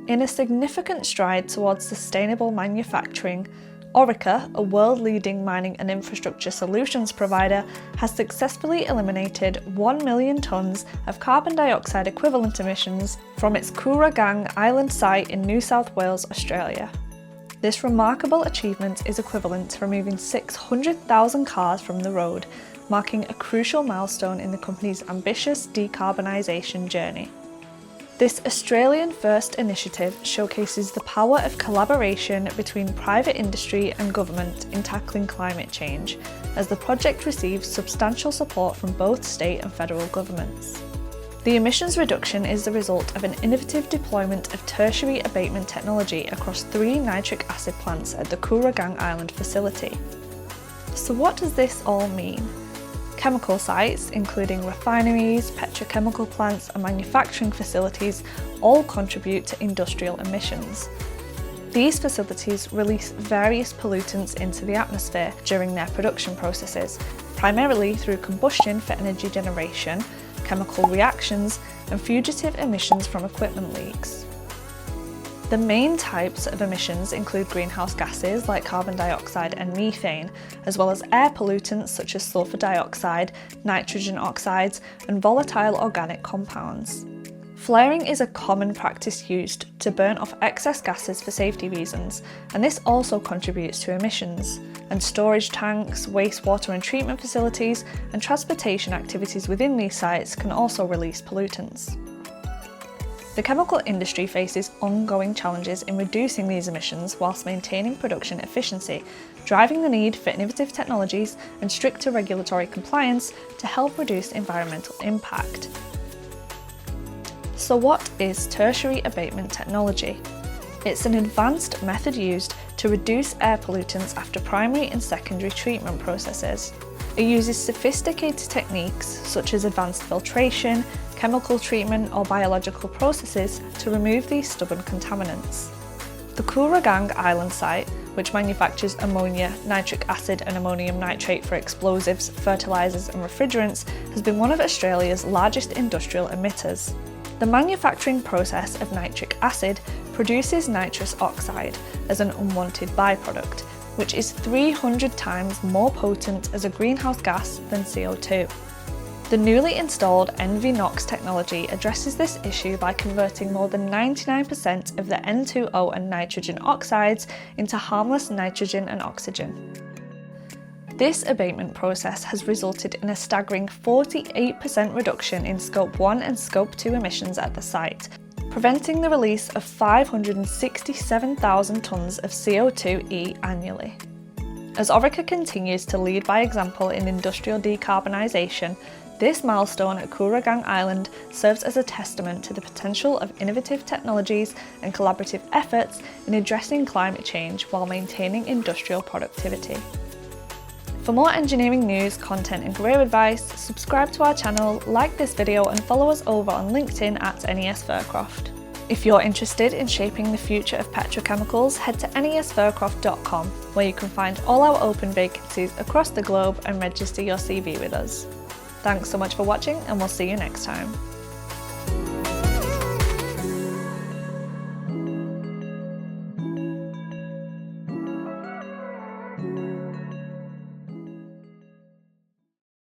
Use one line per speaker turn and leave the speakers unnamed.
In a significant stride towards sustainable manufacturing, Orica, a world-leading mining and infrastructure solutions provider, has successfully eliminated 1 million tonnes of carbon dioxide equivalent emissions from its Kooragang Island site in New South Wales, Australia. This remarkable achievement is equivalent to removing 600,000 cars from the road, marking a crucial milestone in the company's ambitious decarbonisation journey. This Australian-first initiative showcases the power of collaboration between private industry and government in tackling climate change, as the project receives substantial support from both state and federal governments. The emissions reduction is the result of an innovative deployment of tertiary abatement technology across 3 nitric acid plants at the Kooragang Island facility. So what does this all mean? Chemical sites, including refineries, petrochemical plants and manufacturing facilities, all contribute to industrial emissions. These facilities release various pollutants into the atmosphere during their production processes, primarily through combustion for energy generation, chemical reactions and fugitive emissions from equipment leaks. The main types of emissions include greenhouse gases like carbon dioxide and methane, as well as air pollutants such as sulfur dioxide, nitrogen oxides, and volatile organic compounds. Flaring is a common practice used to burn off excess gases for safety reasons, and this also contributes to emissions. And storage tanks, wastewater and treatment facilities, and transportation activities within these sites can also release pollutants. The chemical industry faces ongoing challenges in reducing these emissions whilst maintaining production efficiency, driving the need for innovative technologies and stricter regulatory compliance to help reduce environmental impact. So what is tertiary abatement technology? It's an advanced method used to reduce air pollutants after primary and secondary treatment processes. It uses sophisticated techniques such as advanced filtration, chemical treatment or biological processes to remove these stubborn contaminants. The Kooragang Island site, which manufactures ammonia, nitric acid and ammonium nitrate for explosives, fertilisers and refrigerants, has been one of Australia's largest industrial emitters. The manufacturing process of nitric acid produces nitrous oxide as an unwanted byproduct, which is 300 times more potent as a greenhouse gas than CO2. The newly installed NVNOx technology addresses this issue by converting more than 99% of the N2O and nitrogen oxides into harmless nitrogen and oxygen. This abatement process has resulted in a staggering 48% reduction in Scope 1 and Scope 2 emissions at the site, preventing the release of 567,000 tonnes of CO2e annually. As Orica continues to lead by example in industrial decarbonisation, this milestone at Kooragang Island serves as a testament to the potential of innovative technologies and collaborative efforts in addressing climate change while maintaining industrial productivity. For more engineering news, content and career advice, subscribe to our channel, like this video and follow us over on LinkedIn at NES Fircroft. If you're interested in shaping the future of petrochemicals, head to nesfircroft.com, where you can find all our open vacancies across the globe and register your CV with us. Thanks so much for watching, and we'll see you next time.